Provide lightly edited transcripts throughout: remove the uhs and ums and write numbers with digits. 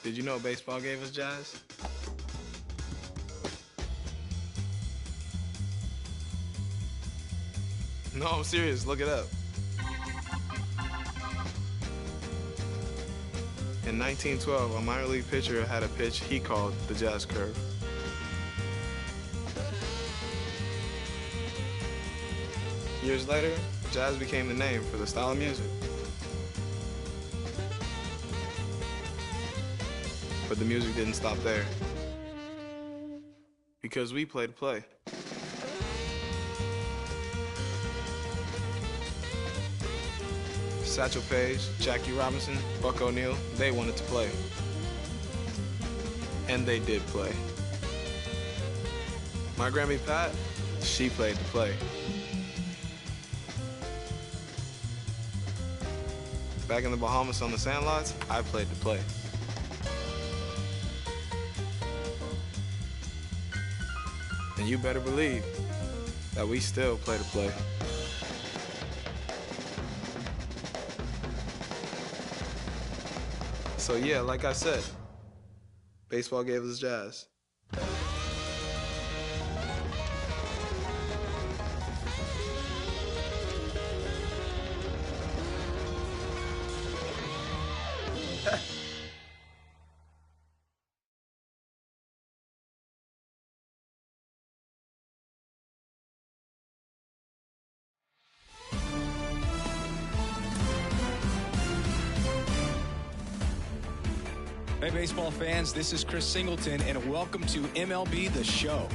Did you know baseball gave us jazz? No, I'm serious. Look it up. In 1912, a minor league pitcher had a pitch he called the jazz curve. Years later, jazz became the name for the style of music. But the music didn't stop there. Because we play to play. Satchel Paige, Jackie Robinson, Buck O'Neil, they wanted to play. And they did play. My Grammy Pat, she played to play. Back in the Bahamas on the sandlots, I played to play. And you better believe that we still play to play. So yeah, like I said, baseball gave us jazz. Hey, baseball fans, this is Chris Singleton, and welcome to MLB The Show.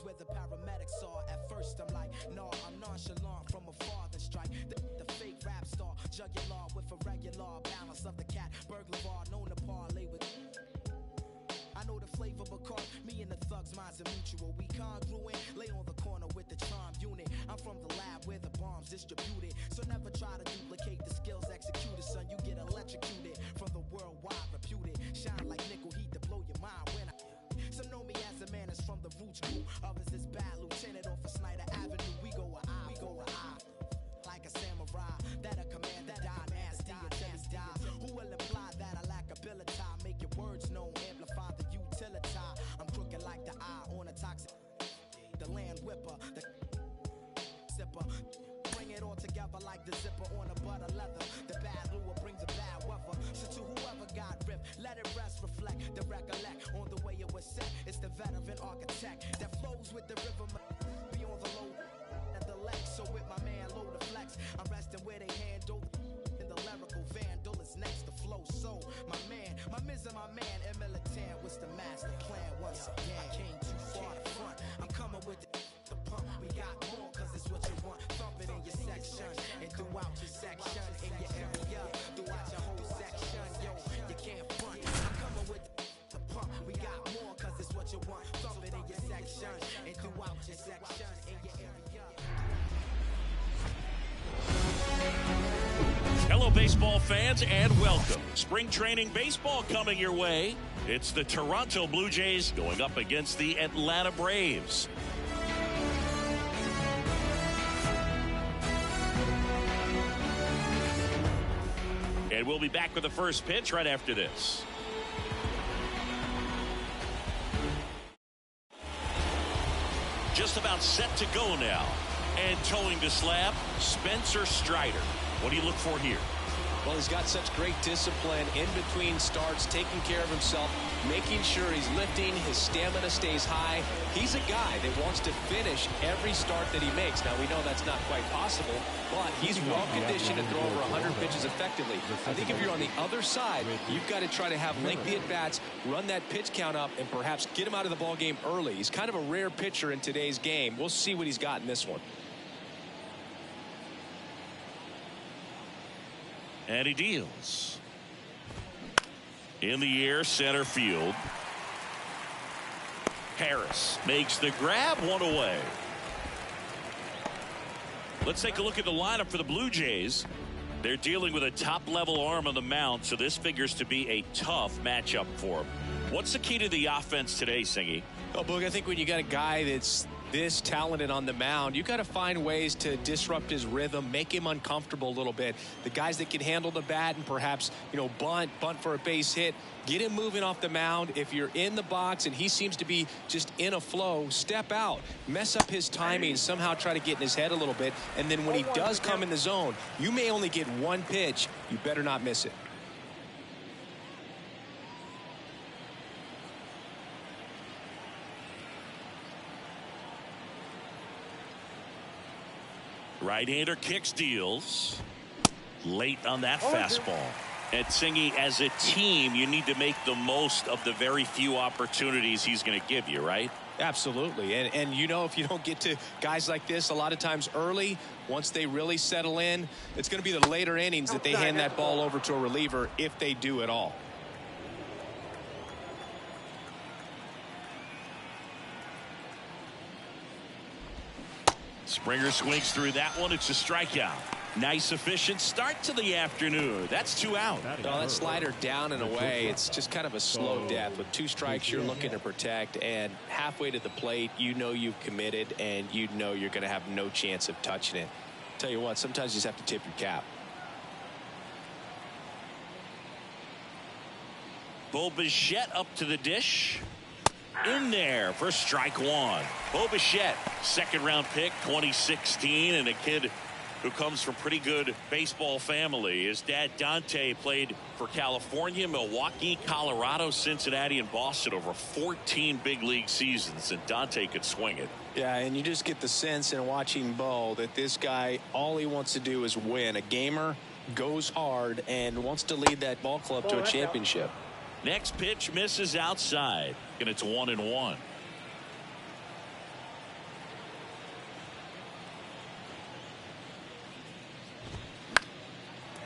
Where the paramedics are. At first I'm like, no, I'm nonchalant from afar, then strike the fake rap star, jugular with a regular balance of the cat burglar, known to parlay with. I know the flavor because me and the thugs minds are mutual. We congruent, lay on the corner with the charm unit. I'm from the lab where the bombs distributed, so never try to duplicate the skills executed, son. You get electrocuted from the worldwide reputed. Shine like nickel heat to blow your mind when I. Some know me as a man that's from the roots group. Others is bad lieutenant off of Snyder Avenue. We go a eye, like a samurai. That a commander die nasty until it's die. Who will imply that I lack ability? Make your words known, amplify the utility. I'm crooked like the eye on a toxic. The land whipper, the sipper. Bring it all together like the zipper on a butter leather. The bad lure brings a bad weather. So to whoever got ripped, let it rest, reflect, the recollect on the way it was set. It's the veteran architect that flows with the river. Be on the low and the leg. So with my man low the flex, I'm resting where they handle. In the lyrical vandal is next to flow. So my man, my miz and my man, militant, what's the master plan once again? I came too far to front. I'm coming with the pump. We got more cause it's what you want. Thump it in your section and throughout your section, in your area, throughout your whole section. Yo, you can't front. I'm coming with the pump. We got more cause it's what you want. Thump it in your section and throughout your section, in your area. Hello, baseball fans, and welcome. Spring training baseball coming your way. It's the Toronto Blue Jays going up against the Atlanta Braves. And we'll be back with the first pitch right after this. Just about set to go now. And towing the slab, Spencer Strider. What do you look for here? Well, he's got such great discipline in between starts, taking care of himself, making sure he's lifting, his stamina stays high. He's a guy that wants to finish every start that he makes. Now, we know that's not quite possible, but he's well-conditioned to throw over 100 pitches effectively. I think if you're on the other side, you've got to try to have lengthy at-bats, run that pitch count up, and perhaps get him out of the ballgame early. He's kind of a rare pitcher in today's game. We'll see what he's got in this one. And he deals. In the air, center field. Harris makes the grab, one away. Let's take a look at the lineup for the Blue Jays. They're dealing with a top-level arm on the mound, so this figures to be a tough matchup for them. What's the key to the offense today, Singy? Oh, Boog, I think when you got a guy that's this talented on the mound, you got to find ways to disrupt his rhythm, make him uncomfortable a little bit. The guys that can handle the bat and perhaps, bunt for a base hit, get him moving off the mound. If you're in the box and he seems to be just in a flow, step out, mess up his timing, somehow try to get in his head a little bit. And then when he does come in the zone, you may only get one pitch. You better not miss it. Right-hander kicks, deals. Late on that fastball. And Singy, as a team, you need to make the most of the very few opportunities he's going to give you, right? Absolutely. And if you don't get to guys like this a lot of times early, once they really settle in, it's going to be the later innings that they hand that ball over to a reliever, if they do at all. Springer swings through that one. It's a strikeout. Nice, efficient start to the afternoon. That's 2 out. Well, that slider down and away, it's just kind of a slow death. With 2 strikes, you're looking to protect, and halfway to the plate, you've committed, and you're going to have no chance of touching it. Tell you what, sometimes you just have to tip your cap. Bo Bichette up to the dish. In there for strike one. Bo Bichette, second-round pick, 2016, and a kid who comes from pretty good baseball family. His dad, Dante, played for California, Milwaukee, Colorado, Cincinnati, and Boston over 14 big league seasons, and Dante could swing it. Yeah, and you just get the sense in watching Bo that this guy, all he wants to do is win. A gamer, goes hard, and wants to lead that ball club to a championship. Next pitch misses outside, and it's 1-1.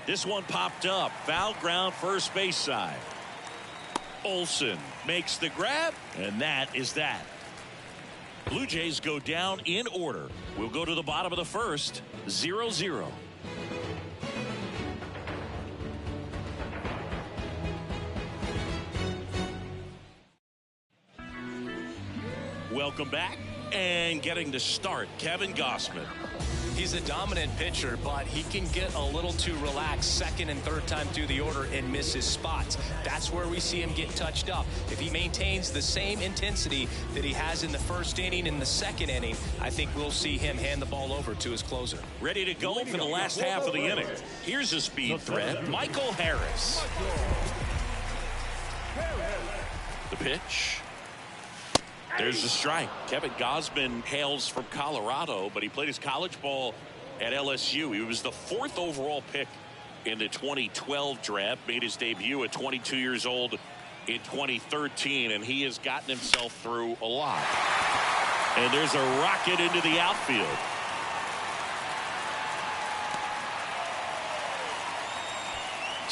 This one popped up. Foul ground, first base side. Olsen makes the grab, and that is that. Blue Jays go down in order. We'll go to the bottom of the first, 0-0. Welcome back, and getting to start, Kevin Gausman. He's a dominant pitcher, but he can get a little too relaxed second and third time through the order and miss his spots. That's where we see him get touched up. If he maintains the same intensity that he has in the first inning and the second inning, I think we'll see him hand the ball over to his closer. Ready to go for the last half of the inning. Here's a speed threat, Michael Harris. The pitch. There's the strike. Kevin Gausman hails from Colorado, but he played his college ball at LSU. He was the 4th overall pick in the 2012 draft, made his debut at 22 years old in 2013, and he has gotten himself through a lot. And there's a rocket into the outfield.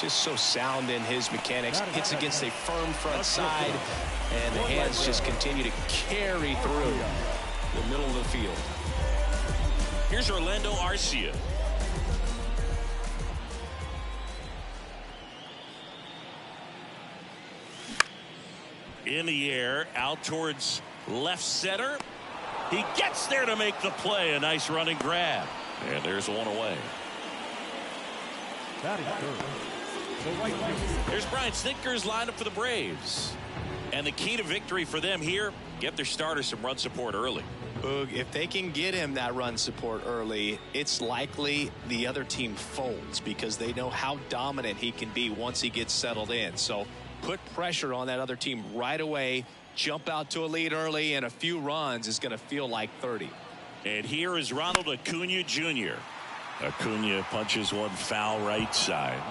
Just so sound in his mechanics. Hits against a firm front side, and the hands just continue to carry through the middle of the field. Here's Orlando Arcia. In the air, out towards left center. He gets there to make the play. A nice running grab. And there's one away. Here's Brian Snitker's lineup for the Braves. And the key to victory for them here, get their starters some run support early. Boog, if they can get him that run support early, it's likely the other team folds because they know how dominant he can be once he gets settled in. So put pressure on that other team right away, jump out to a lead early, and a few runs is going to feel like 30. And here is Ronald Acuna Jr. Acuna punches one foul right side.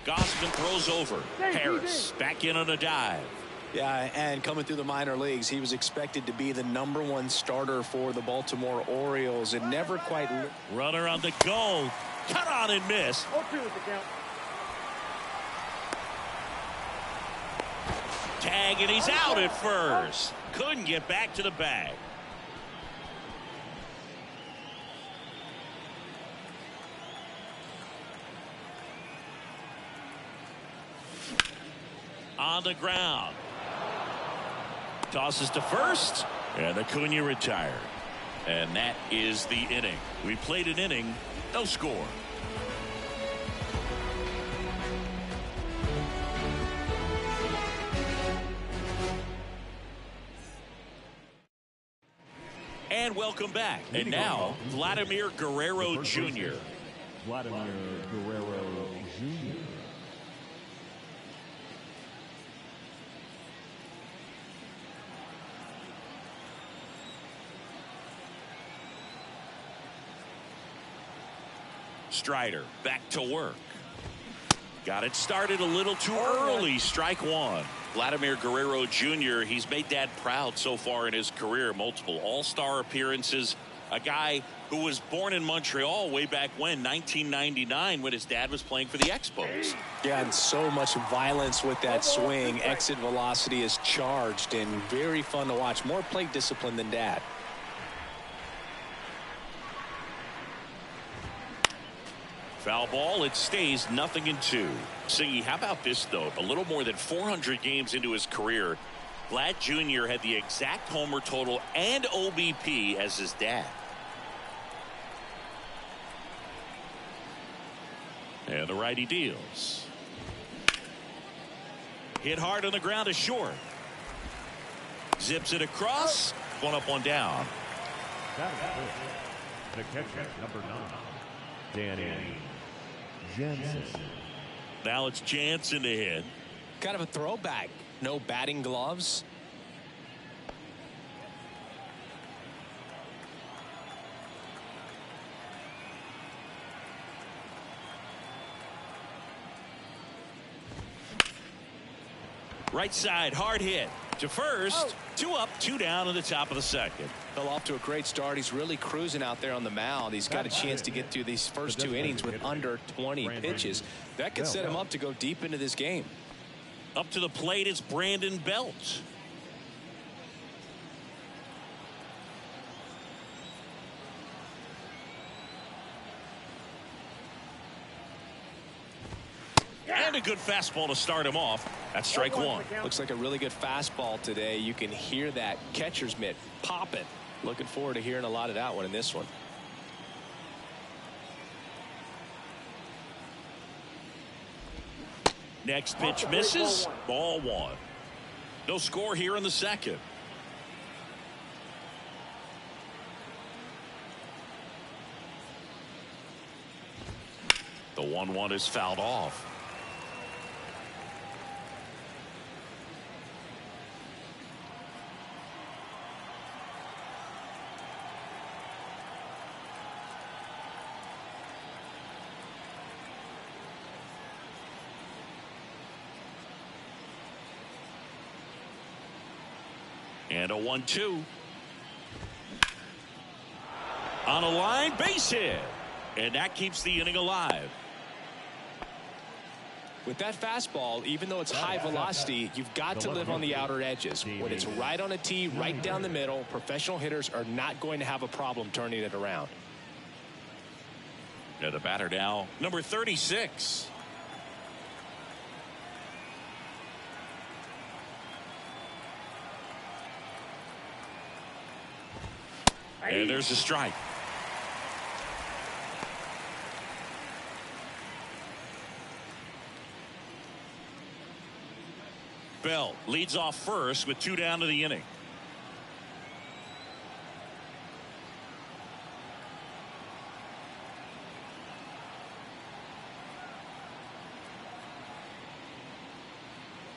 Gausman throws over. Harris back in on a dive. Yeah, and coming through the minor leagues, he was expected to be the #1 starter for the Baltimore Orioles and never quite. Runner on the go. Cut on and miss. Tag, and he's out at first. Couldn't get back to the bag. On the ground. Tosses to first, and Acuna retired. And that is the inning. We played an inning, no score. And welcome back. And now, Vladimir Guerrero Jr. Vladimir Guerrero Jr. Strider back to work. Got it started a little too early. Strike one. Vladimir Guerrero Jr. He's made Dad proud so far in his career. Multiple all-star appearances. A guy who was born in Montreal way back when, 1999, when his dad was playing for the Expos. Yeah, and so much violence with that swing. Exit velocity is charged and very fun to watch. More plate discipline than Dad. Foul ball. It stays 0-2. Singy, how about this, though? A little more than 400 games into his career, Vlad Jr. had the exact homer total and OBP as his dad. And the righty deals. Hit hard on the ground to short. Zips it across. One up, one down. That is the catcher, number 9, Danny Jansen. Now it's Jansen to hit. Kind of a throwback. No batting gloves. Right side, hard hit. To first, 2 up, 2 down in the top of the second. Fell off to a great start. He's really cruising out there on the mound. He's got a chance to get through these first 2 innings with under 20 pitches. That could set him up to go deep into this game. Up to the plate is Brandon Belt. And a good fastball to start him off. That's strike one. Looks like a really good fastball today. You can hear that catcher's mitt popping. Looking forward to hearing a lot of that one in this one. Next pitch misses. Ball one. No score here in the second. The 1-1 is fouled off. And a 1-2. On a line, base hit. And that keeps the inning alive. With that fastball, even though it's high velocity, you've got to live on the outer edges. When it's right on a tee, right down the middle, professional hitters are not going to have a problem turning it around. And the batter now, number 36. And there's a strike. Bell leads off first with 2 down to the inning.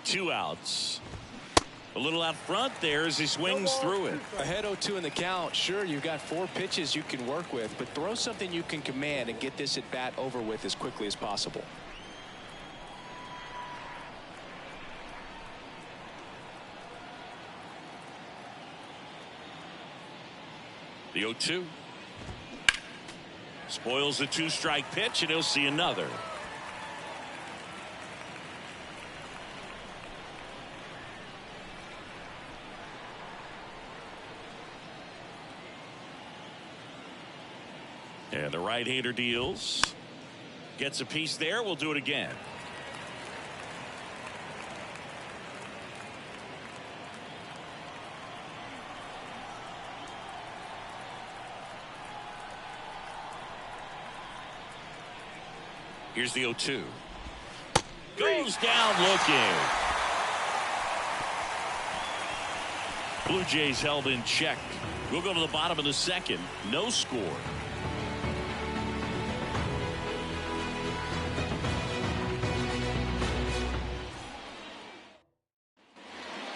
Two outs. A little out front there as he swings through it. Ahead 0-2 in the count. Sure, you've got 4 pitches you can work with, but throw something you can command and get this at bat over with as quickly as possible. The 0-2. Spoils the 2-strike pitch, and he'll see another. And the right-hander deals. Gets a piece there. We'll do it again. Here's the 0-2. Goes down looking. Blue Jays held in check. We'll go to the bottom of the second. No score.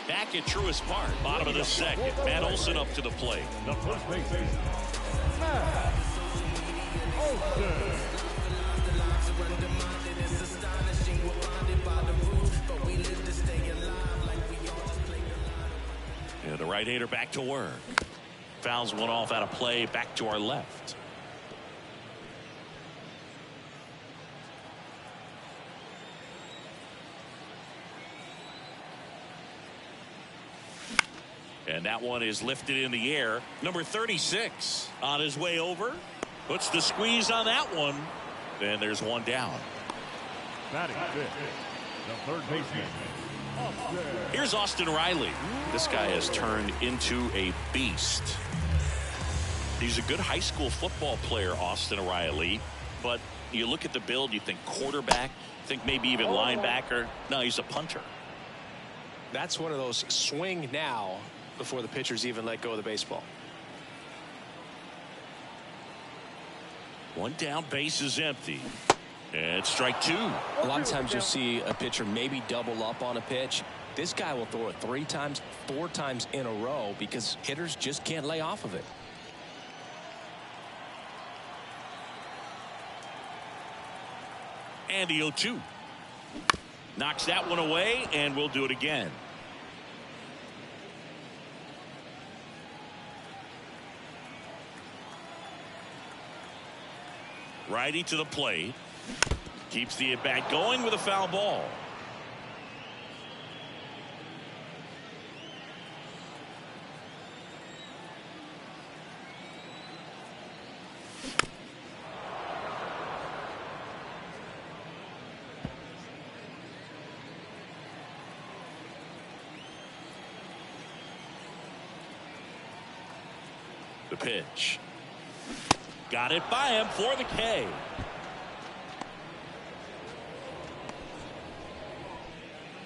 Back at Truist Park, bottom of the second. Matt Olson up to the plate. The first baseman, Matt Olson. Yeah, the right-hander back to work. Fouls one off out of play, back to our left. And that one is lifted in the air. Number 36 on his way over. Puts the squeeze on that one. And there's one down. Batting fifth, the third baseman, Austin. Here's Austin Riley. This guy has turned into a beast. He's a good high school football player, Austin Riley. But you look at the build, you think quarterback, think maybe even linebacker. No, he's a punter. That's one of those swing now before the pitchers even let go of the baseball. One down, base is empty. And strike 2. A lot of times you'll see a pitcher maybe double up on a pitch. This guy will throw it 3 times, 4 times in a row because hitters just can't lay off of it. And the 0-2. Knocks that one away, and we'll do it again. Righty to the plate. Keeps the at-bat going with a foul ball. The pitch. Got it by him for the K.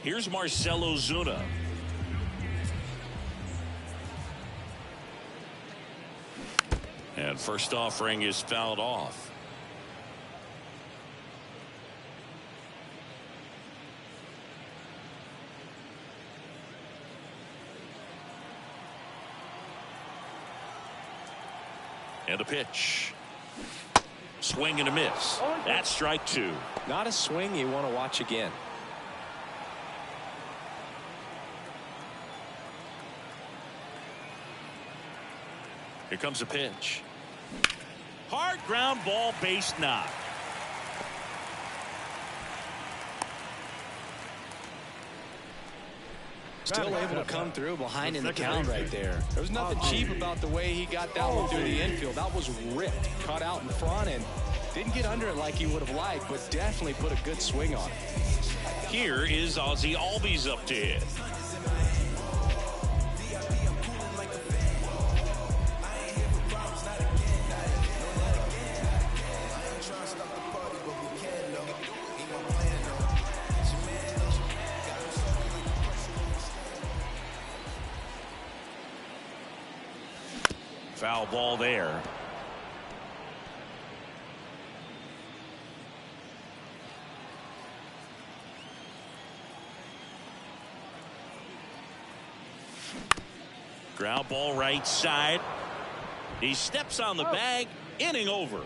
Here's Marcell Ozuna. And first offering is fouled off. And the pitch. Swing and a miss. That's strike 2. Not a swing you want to watch again. Here comes a pitch. Hard ground ball, base knock. Still able to come through behind in the count right there. There was nothing cheap about the way he got that one through the infield. That was ripped, cut out in front, and didn't get under it like he would have liked, but definitely put a good swing on it. Here is Ozzie Albies up to hit. Foul ball there. Ground ball right side. He steps on the bag. Inning over.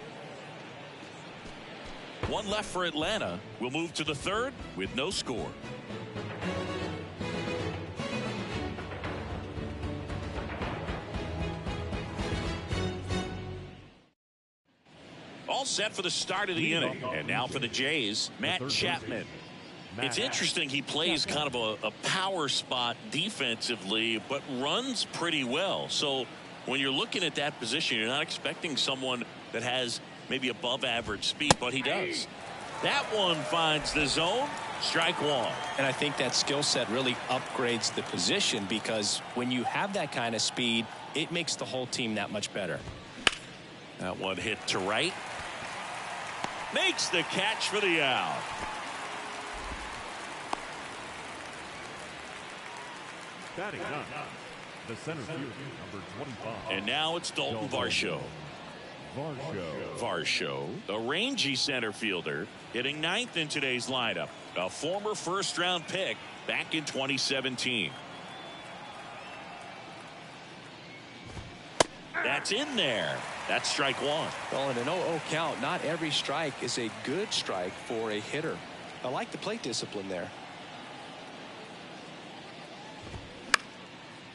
One left for Atlanta. We'll move to the third with no score. All set for the start of the inning. And now for the Jays, Matt Chapman. It's interesting, he plays kind of a power spot defensively, but runs pretty well. So when you're looking at that position, you're not expecting someone that has maybe above average speed, but he does. That one finds the zone. Strike one. And I think that skill set really upgrades the position, because when you have that kind of speed, it makes the whole team that much better. That one hit to right. Makes the catch for the out. Batting ninth, the center fielder, number 25. And now it's Dalton Varsho. Varsho, a rangy center fielder, hitting ninth in today's lineup. A former first-round pick back in 2017. That's in there. That's strike one. Well, in an 0-0 count, not every strike is a good strike for a hitter. I like the plate discipline there.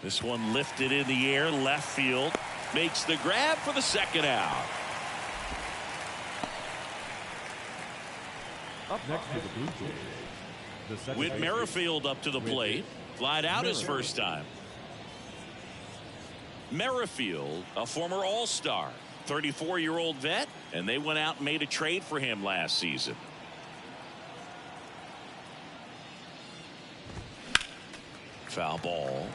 This one lifted in the air, left field. Makes the grab for the second out. Up next to the Blue Jays, the second Whit baseman, Merrifield up to the plate. Flied out his first time. Merrifield, a former All-Star, 34-year-old vet, and they went out and made a trade for him last season. Foul ball.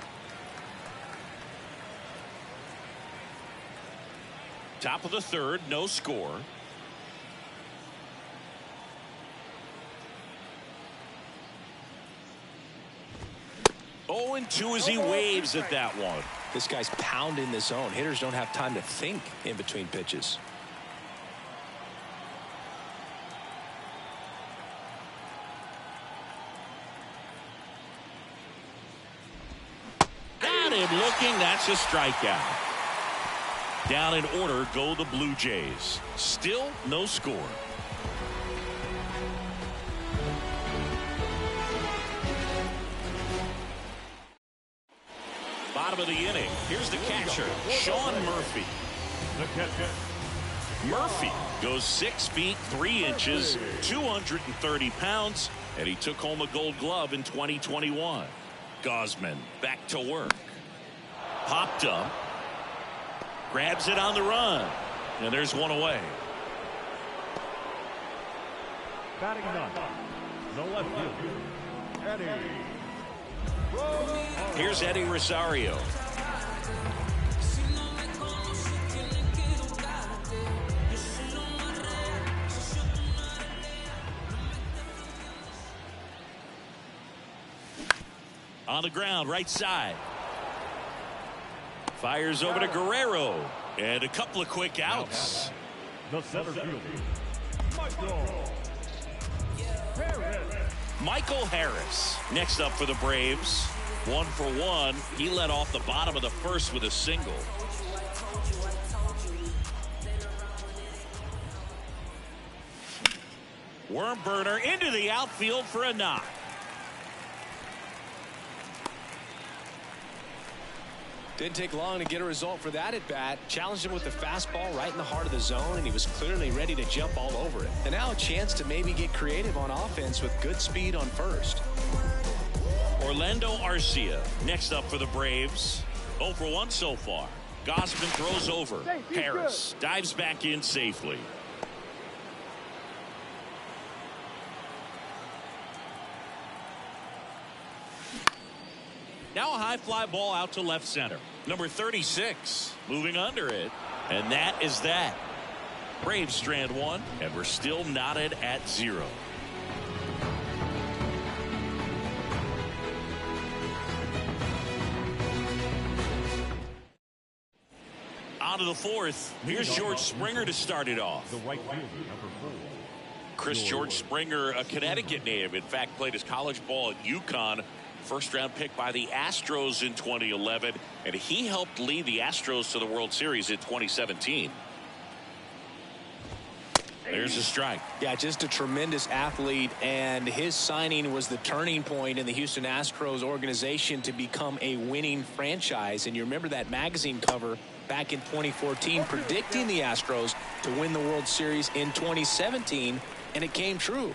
Top of the third, no score. Oh, and 2 as he waves at that one. This guy's pounding the zone. Hitters don't have time to think in between pitches. Got him looking. That's a strikeout. Down in order go the Blue Jays. Still no score. Bottom of the inning. Here's the catcher, Sean Murphy. the catcher. Murphy goes 6 feet 3 inches, 230 pounds, and he took home a Gold Glove in 2021. Gausman back to work. Popped up. Grabs it on the run. And there's one away. Batting ninth, the left fielder, Eddie. Here's Eddie Rosario. On the ground, right side. Fires over to Guerrero. And a couple of quick outs. The center fielder, Michael Harris next up for the Braves. 1 for 1. He led off the bottom of the first with a single. Worm burner into the outfield for a knock. Didn't take long to get a result for that at bat. Challenged him with the fastball right in the heart of the zone, and he was clearly ready to jump all over it. And now a chance to maybe get creative on offense with good speed on first. Orlando Arcia next up for the Braves. 0 for 1 so far. Gausman throws over. Harris dives back in safely. Now a high fly ball out to left center. Number 36 moving under it. And that is that. Braves strand 1, and we're still knotted at 0. On to the fourth. Here's George Springer to start it off. The right fielder, number 4. Chris George Springer, a Connecticut native. In fact, played his college ball at UConn. First-round pick by the Astros in 2011. And he helped lead the Astros to the World Series in 2017. There's a strike. Yeah, just a tremendous athlete, and his signing was the turning point in the Houston Astros organization to become a winning franchise. And you remember that magazine cover back in 2014 predicting the Astros to win the World Series in 2017, and it came true.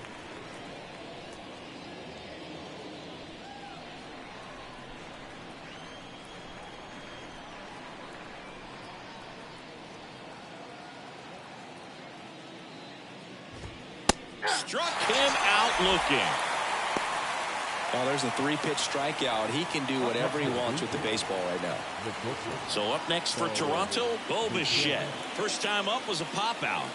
Struck him out looking. Oh, there's a 3-pitch strikeout. He can do whatever he wants with the baseball right now. So up next for Toronto, Bo Bichette. First time up was a pop out.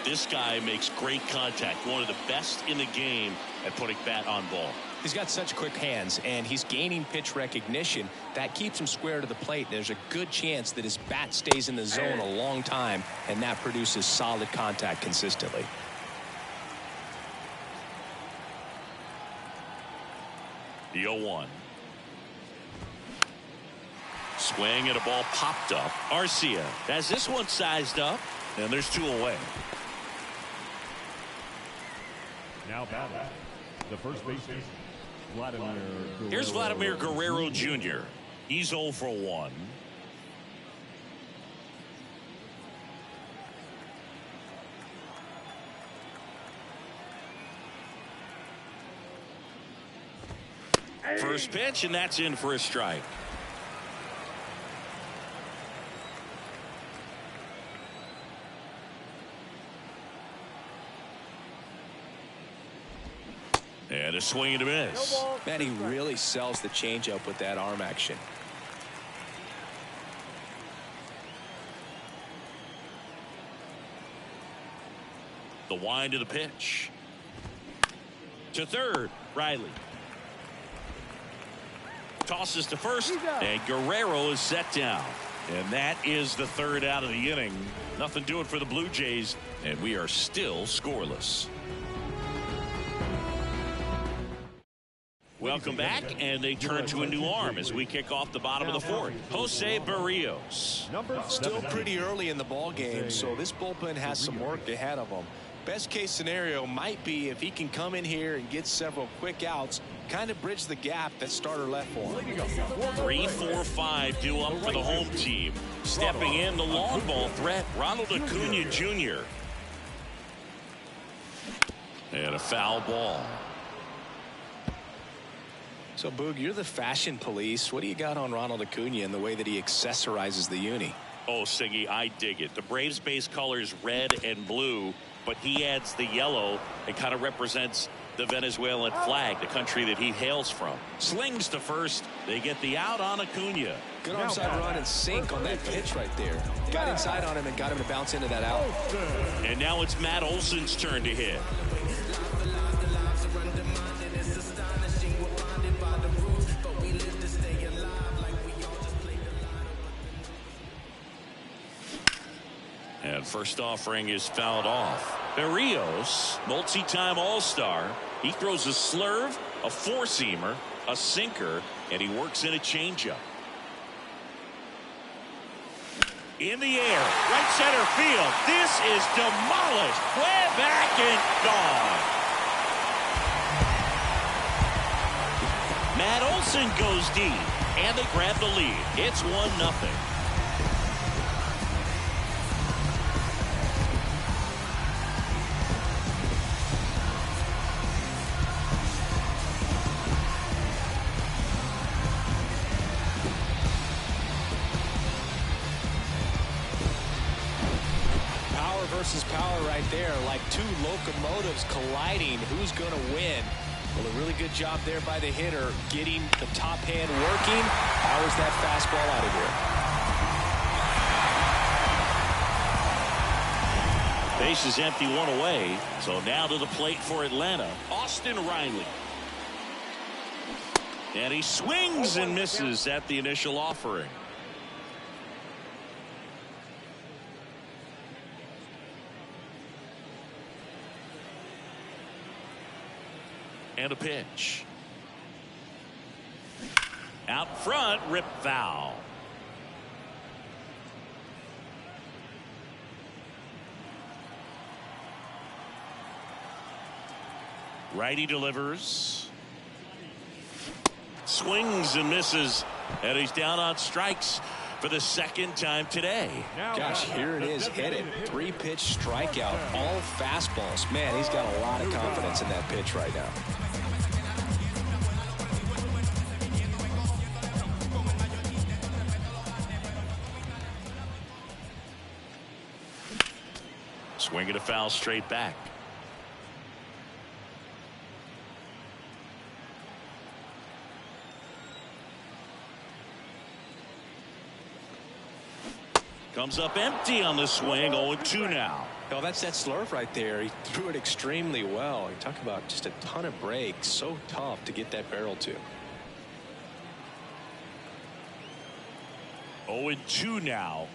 This guy makes great contact. One of the best in the game at putting bat on ball. He's got such quick hands, and he's gaining pitch recognition. That keeps him square to the plate. There's a good chance that his bat stays in the zone a long time, and that produces solid contact consistently. The 0-1. Swing and a ball popped up. Arcia has this one sized up, and there's 2 away. Now batting, the first baseman, Vladimir Guerrero. Here's Vladimir Guerrero Jr. He's 0 for 1. First pitch, and that's in for a strike. And a swing and a miss. Man, he really sells the changeup with that arm action. The wind of the pitch. To third, Riley. Tosses to first, and Guerrero is set down. And that is the third out of the inning. Nothing doing for the Blue Jays, and we are still scoreless. Welcome back, and they turn to a new arm as we kick off the bottom of the fourth. Jose Barrios. Still pretty early in the ball game, so this bullpen has some work ahead of them. Best case scenario might be if he can come in here and get several quick outs, kind of bridge the gap that starter left for him. 3, 4, 5 due up for the home team. Stepping in, the long ball threat, Ronald Acuna Jr. And a foul ball. So, Boog, you're the fashion police. What do you got on Ronald Acuna and the way that he accessorizes the uni? Oh, Siggy, I dig it. The Braves base colors red and blue, but he adds the yellow. It kind of represents the Venezuelan flag, the country that he hails from. Slings to first. They get the out on Acuna. Good onside run and sink on that pitch right there. Got inside on him and got him to bounce into that out. And now it's Matt Olson's turn to hit. And first offering is fouled off. Barrios, multi-time All-Star. He throws a slurve, a four-seamer, a sinker, and he works in a changeup. In the air, right center field. This is demolished. Way back and gone. Matt Olson goes deep, and they grab the lead. It's 1-0. Versus power right there, like two locomotives colliding. Who's going to win? Well, a really good job there by the hitter, getting the top hand working. Powers that fastball out of here. Base is empty, 1 away. So now to the plate for Atlanta, Austin Riley. And he swings and misses at the initial offering. And a pitch. Out front, rip foul. Righty delivers. Swings and misses. And he's down on strikes for the second time today. Gosh, here it is. Hit it. 3-pitch strikeout. All fastballs. Man, he's got a lot of confidence in that pitch right now. Swinging a foul straight back. Comes up empty on the swing. 0-2 now. Oh, that's that slurve right there. He threw it extremely well. You talk about just a ton of breaks. So tough to get that barrel to. 0-2 now.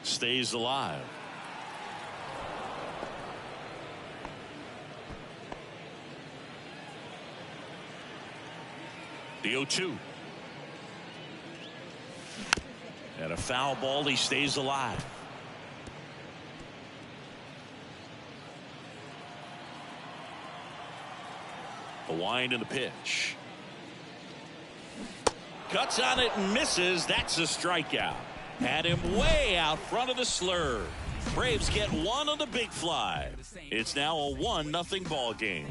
Stays alive. The 0-2. And a foul ball. He stays alive. A wind and a pitch. Cuts on it and misses. That's a strikeout. Had him way out front of the slur. Braves get one on the big fly. It's now a 1-0 ball game.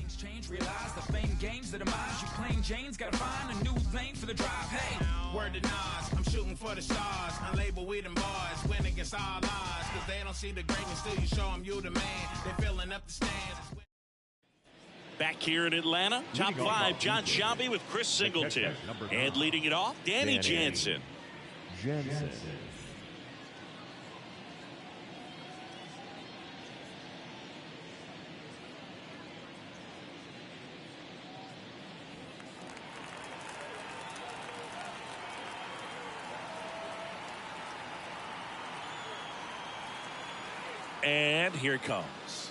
Realize the fame games that demise you claim Jane's gotta find a new lane for the drive. Hey, word to Nas, I'm shooting for the stars. Unlabeled with them bars, win against all odds. Cause they don't see the greatness till you show them you the man. They're filling up the stands. Back here in Atlanta, top 5, John Sciambi with Chris Singleton. And leading it off, Danny Jansen. And here it comes.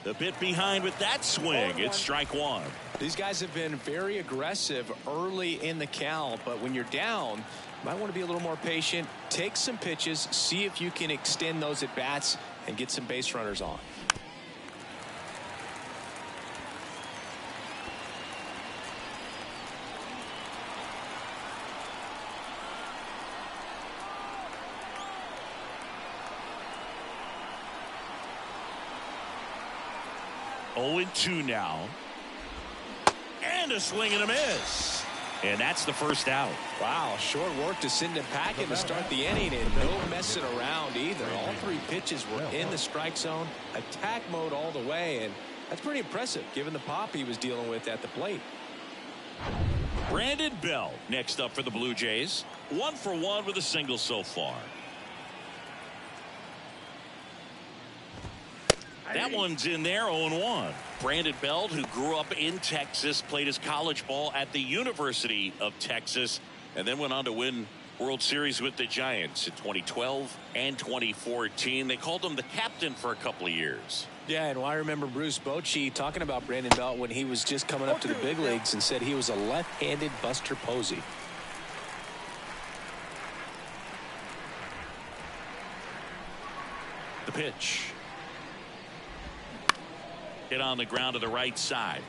The bit behind with that swing. It's strike one. These guys have been very aggressive early in the count, but when you're down, you might want to be a little more patient. Take some pitches, see if you can extend those at bats and get some base runners on. Oh, 2 now. And a swing and a miss. And that's the first out. Wow, short work to send him packing to start the inning, and no messing around either. All 3 pitches were in the strike zone, attack mode all the way, and that's pretty impressive given the pop he was dealing with at the plate. Brandon Belt next up for the Blue Jays. 1 for 1 with a single so far. That one's in there, 0-1. Brandon Belt, who grew up in Texas, played his college ball at the University of Texas, and then went on to win World Series with the Giants in 2012 and 2014. They called him the captain for a couple of years. Yeah, and I remember Bruce Bochy talking about Brandon Belt when he was just coming up to the big leagues and said he was a left-handed Buster Posey. The pitch. Hit on the ground to the right side.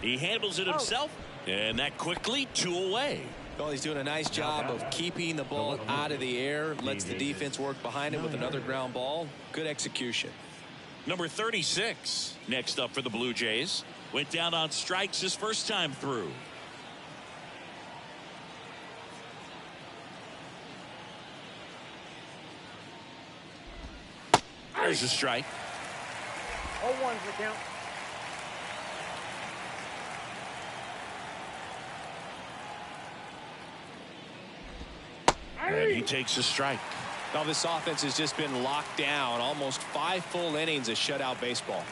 He handles it himself, and that quickly 2 away. Well, he's doing a nice job of keeping the ball out of the air, lets the defense work behind it with another ground ball. Good execution. Number 36 next up for the Blue Jays. Went down on strikes his first time through. There's a strike. 0-1's the count. And he takes a strike. Now this offense has just been locked down. Almost 5 full innings of shutout baseball.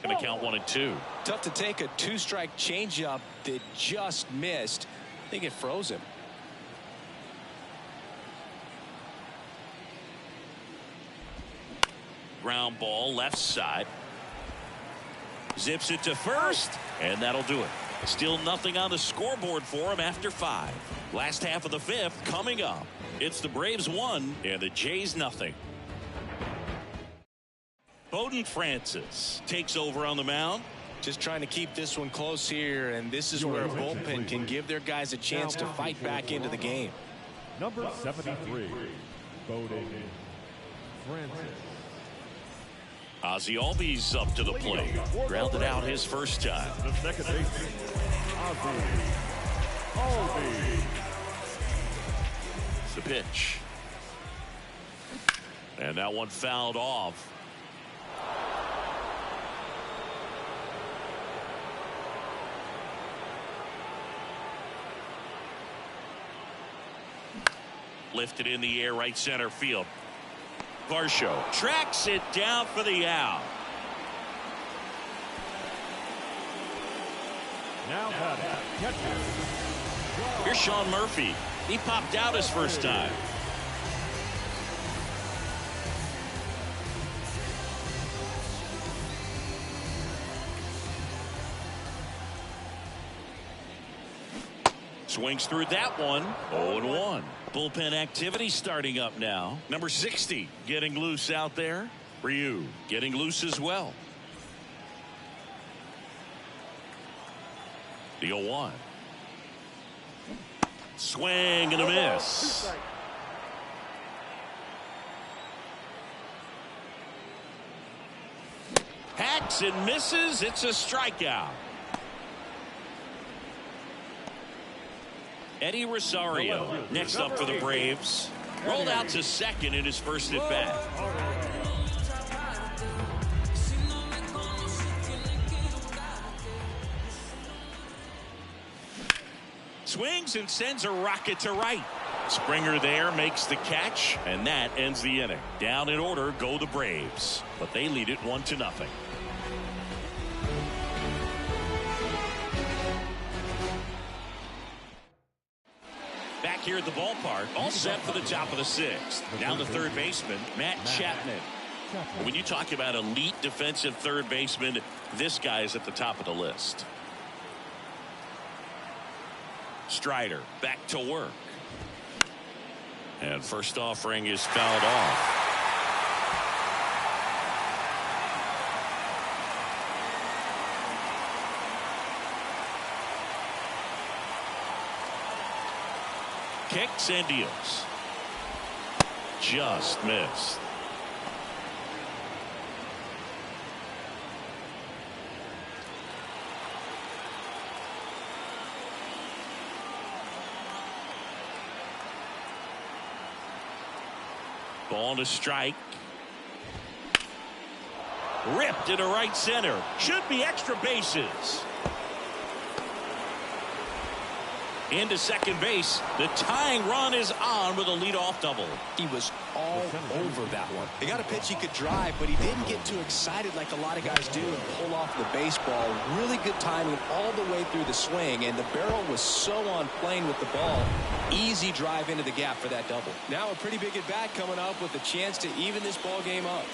Gonna count 1-2. Tough to take a 2-strike changeup that just missed. I think it froze him. ground ball left side. Zips it to first, and that'll do it. Still nothing on the scoreboard for him after 5. Last half of the 5th coming up. It's the Braves 1 and the Jays nothing. Bowden Francis takes over on the mound. Just trying to keep this one close here, and this is where a bullpen can give their guys a chance to fight back into the game. Number 73, Bowden Francis. Ozzie Albies up to the plate. Grounded out his first time. The second baseman, Ozzie Albies. The pitch. And that one fouled off. Lifted in the air, right center field. Varsho tracks it down for the out. Now batting, catcher. Here's Sean Murphy. He popped out his first time. Swings through that one. 0-1. Bullpen activity starting up now. Number 60 getting loose out there. Ryu getting loose as well. The 0-1. Swing and a miss. Hacks and misses. It's a strikeout. Eddie Rosario next up for the Braves. Rolled out to second in his first at bat. Swings and sends a rocket to right. Springer there makes the catch, and that ends the inning. Down in order go the Braves, but they lead it 1-0. Back here at the ballpark, all set for the top of the 6th. Now the third baseman, Matt Chapman. When you talk about elite defensive third baseman, this guy is at the top of the list. Strider back to work. And first offering is fouled off. Kicks and deals. Just missed. Ball to strike. Ripped into right center. Should be extra bases. Into second base. The tying run is on with a leadoff double. He was all over that one. He got a pitch he could drive, but he didn't get too excited like a lot of guys do and pull off the baseball. Really good timing all the way through the swing, and the barrel was so on plane with the ball. Easy drive into the gap for that double. Now a pretty big at bat coming up with a chance to even this ball game up.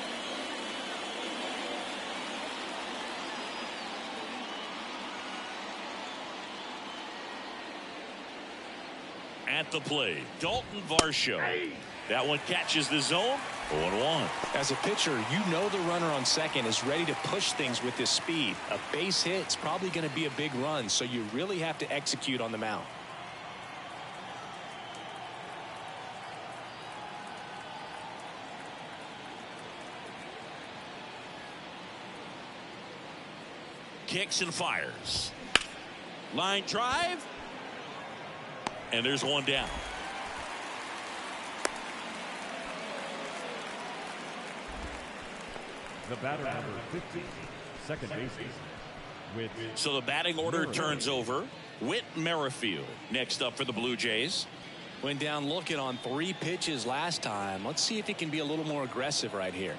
At the plate, Dalton Varsho. That one catches the zone. 0-1. As a pitcher, you know the runner on second is ready to push things with his speed. A base hit's probably going to be a big run, so you really have to execute on the mound. Kicks and fires. Line drive. And there's one down. The batter number 50, second baseman. So the batting order turns over. Whit Merrifield next up for the Blue Jays. Went down looking on 3 pitches last time. Let's see if he can be a little more aggressive right here.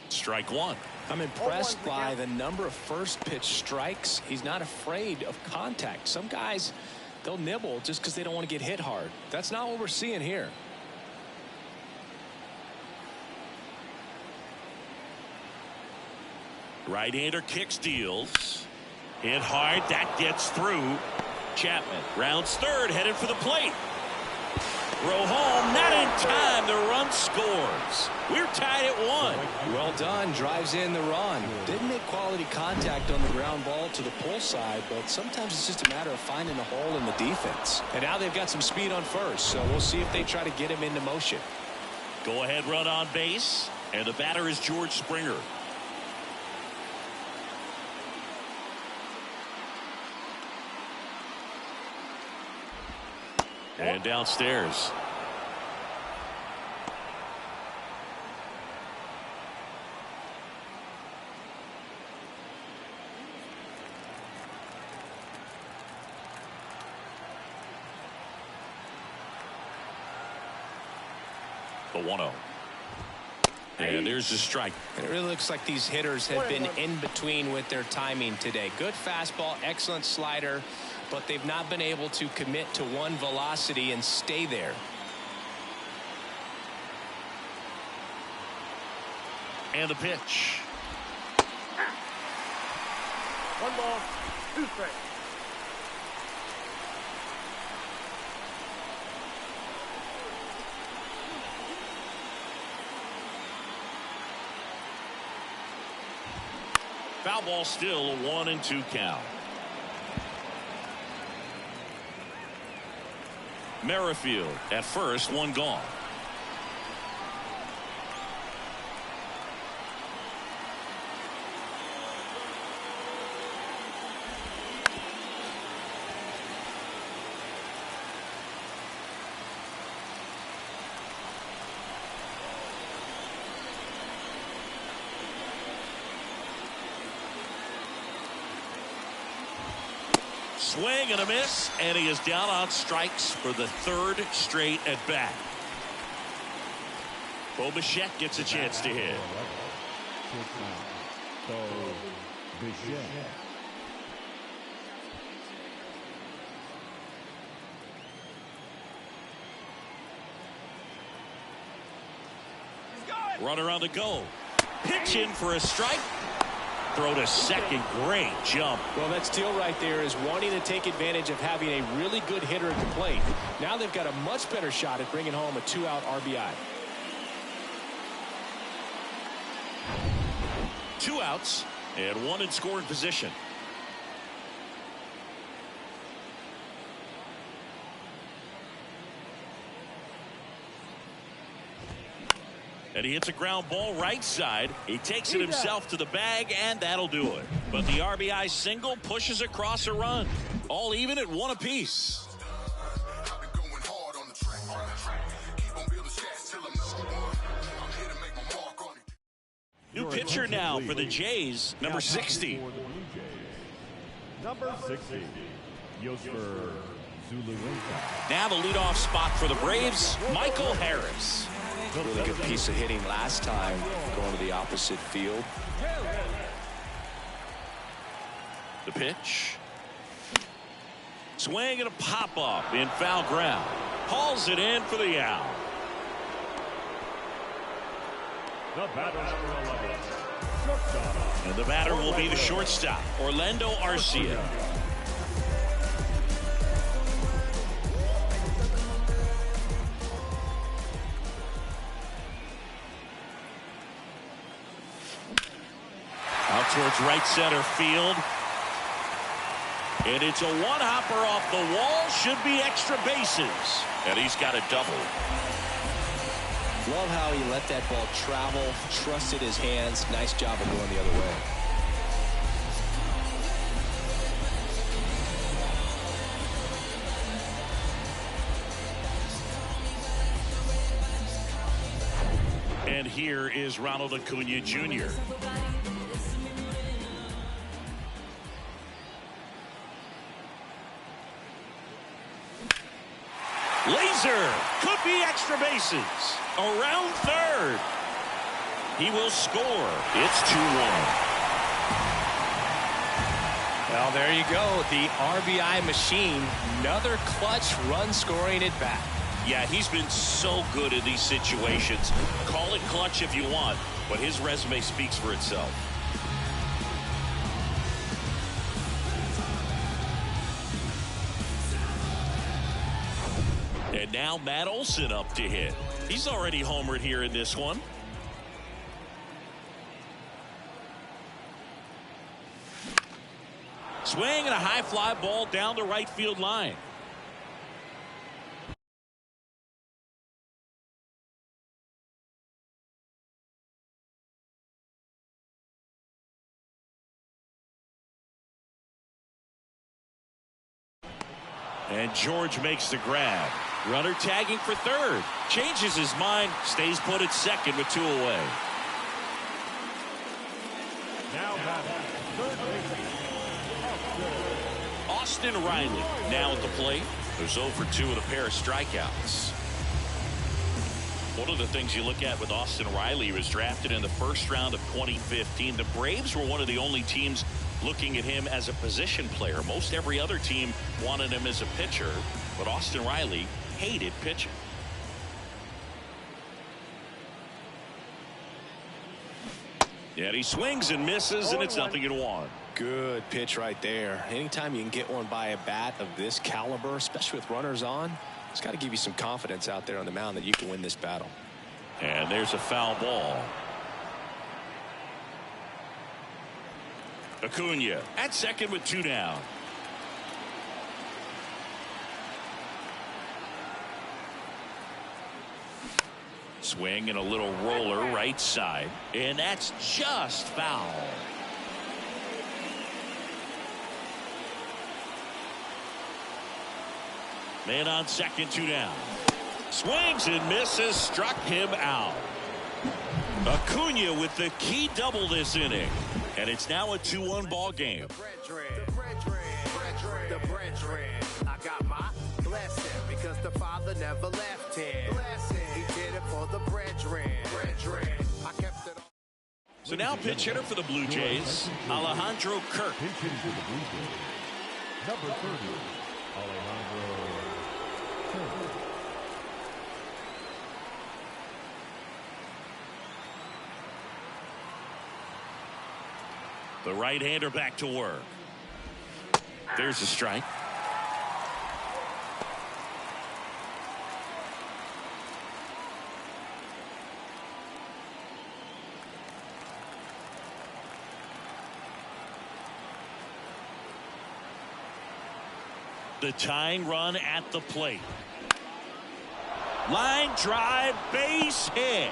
Strike one. I'm impressed by the number of first pitch strikes. He's not afraid of contact. Some guys They'll nibble just because they don't want to get hit hard. That's not what we're seeing here. Right-hander kick steals. Hit hard. That gets through. Chapman rounds third, headed for the plate. Throw home, not in time. The run scores. We're tied at 1. Well done. Drives in the run. Didn't make quality contact on the ground ball to the pull side, but sometimes it's just a matter of finding a hole in the defense. And now they've got some speed on first, so we'll see if they try to get him into motion. Go ahead run on base, and the batter is George Springer. And downstairs. The 1-0. And there's the strike. It really looks like these hitters have been in between with their timing today. Good fastball, excellent slider, but they've not been able to commit to one velocity and stay there. And the pitch. 1 ball, 2 strikes. Foul ball, still a 1-2 count. Merrifield at first, 1 gone. Swing and a miss, and he is down on strikes for the 3rd straight at bat. Bo Bichette gets a chance to hit. Runner on the go. Pitch in for a strike. Throw to second. Great jump. Well, that steal right there is wanting to take advantage of having a really good hitter at the plate. Now they've got a much better shot at bringing home a 2-out RBI. 2 outs and 1 in scoring position. And he hits a ground ball right side. He takes it himself to the bag, and that'll do it. But the RBI single pushes across a run. All even at 1 apiece. New pitcher now for the Jays, number 60. Number 60, Yosfer Zulueta. Now the leadoff spot for the Braves, Michael Harris. Really good piece of hitting last time, going to the opposite field. The pitch. Swing and a pop-up in foul ground. Hauls it in for the out. The batter, number 11, shortstop. And the batter will be the shortstop, Orlando Arcia. Out towards right center field. And it's a one-hopper off the wall. Should be extra bases. And he's got a double. Love how he let that ball travel, trusted his hands. Nice job of going the other way. And here is Ronald Acuna Jr. Laser could be extra bases. Around third. He will score. It's 2-1. Well, there you go. The RBI machine. Another clutch run scoring at bat. Yeah, he's been so good in these situations. Call it clutch if you want, but his resume speaks for itself. And now Matt Olson up to hit. He's already homered here in this one. Swing and a high fly ball down the right field line. And George makes the grab. Runner tagging for third. Changes his mind. Stays put at second with 2 away. Now batting, third baseman, Austin Riley now at the plate. There's 0 for 2 with a pair of strikeouts. One of the things you look at with Austin Riley, he was drafted in the first round of 2015. The Braves were one of the only teams looking at him as a position player. Most every other team wanted him as a pitcher, but Austin Riley hated pitching. And he swings and misses, and it's 0-1. Good pitch right there. Anytime you can get one by a bat of this caliber, especially with runners on, it's got to give you some confidence out there on the mound that you can win this battle. And there's a foul ball. Acuna at second with 2 down. Swing and a little roller right side, and that's just foul. Man on second, 2 down. Swings and misses, struck him out. Acuna with the key double this inning, and it's now a 2-1 ball game. I got my blessing because the Father never left him. He did it for the brethren. I kept it. So now pitch hitter for the Blue Jays, Alejandro Kirk. pinch hitting for the Blue Jays, number 30, Alejandro Kirk. The right-hander back to work. There's a strike. The tying run at the plate. Line drive, base hit.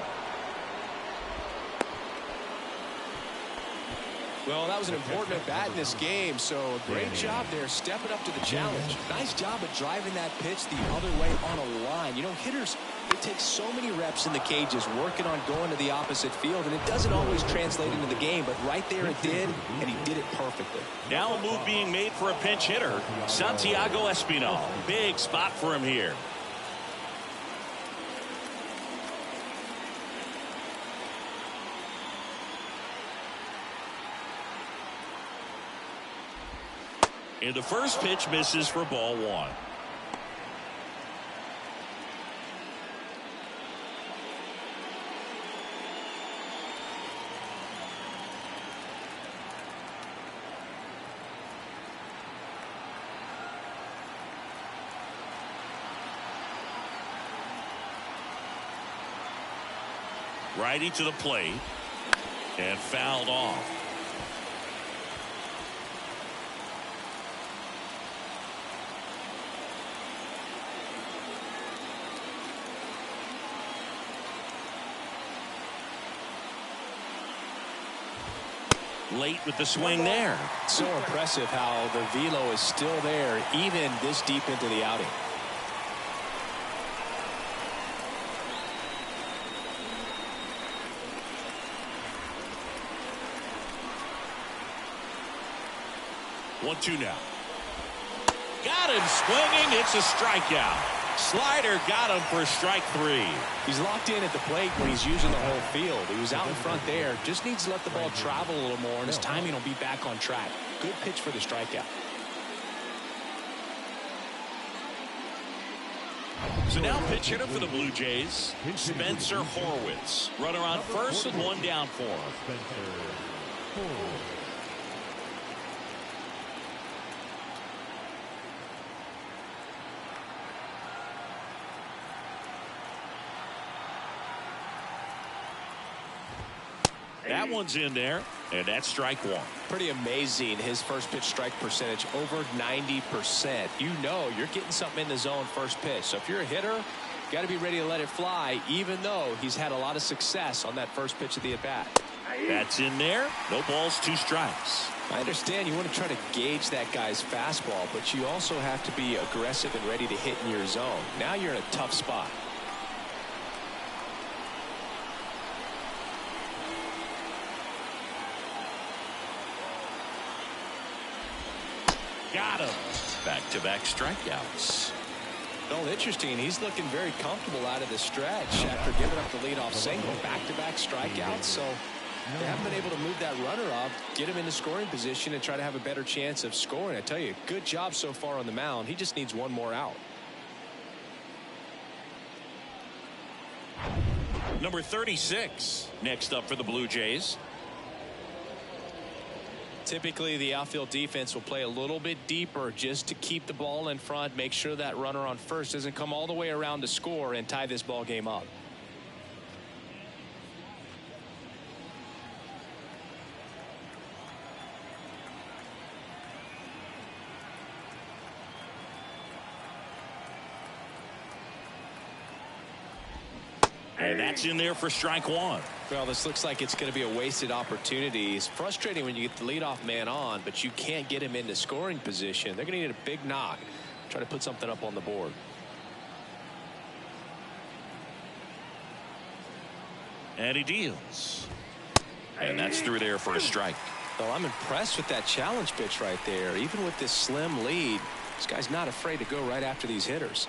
Well, that was an important at bat in this game, so a great job there stepping up to the challenge. Nice job of driving that pitch the other way on a line. You know, hitters, they take so many reps in the cages working on going to the opposite field, and it doesn't always translate into the game, but right there it did, and he did it perfectly. Now a move being made for a pinch hitter, Santiago Espinal. Big spot for him here. And the first pitch misses for ball 1. Righty to the plate and fouled off. Late with the swing there. So impressive how the velo is still there even this deep into the outing. One, two now. Got him swinging. It's a strikeout. Slider got him for strike 3. He's locked in at the plate when he's using the whole field. He was out in front there. Just needs to let the ball travel a little more, and his timing will be back on track. Good pitch for the strikeout. So now pitch hitter for the Blue Jays, Spencer Horwitz. Runner on first and one down for him. That one's in there, and that's strike 1. Pretty amazing. His first pitch strike percentage over 90%. You know you're getting something in the zone first pitch. So if you're a hitter, you got to be ready to let it fly, even though he's had a lot of success on that first pitch of the at-bat. That's in there. No balls, 2 strikes. I understand you want to try to gauge that guy's fastball, but you also have to be aggressive and ready to hit in your zone. Now you're in a tough spot. Got him. Back-to-back strikeouts. Well, interesting. He's looking very comfortable out of the stretch after giving up the leadoff single. Back-to-back strikeouts. So they haven't been able to move that runner off, get him into scoring position, and try to have a better chance of scoring. I tell you, good job so far on the mound. He just needs one more out. Number 36 next up for the Blue Jays. Typically, the outfield defense will play a little bit deeper just to keep the ball in front, make sure that runner on first doesn't come all the way around to score and tie this ball game up. And that's in there for strike 1. Well, this looks like it's going to be a wasted opportunity. It's frustrating when you get the leadoff man on, but you can't get him into scoring position. They're going to need a big knock. Try to put something up on the board. And he deals. And that's through there for a strike. Well, I'm impressed with that challenge pitch right there. Even with this slim lead, this guy's not afraid to go right after these hitters.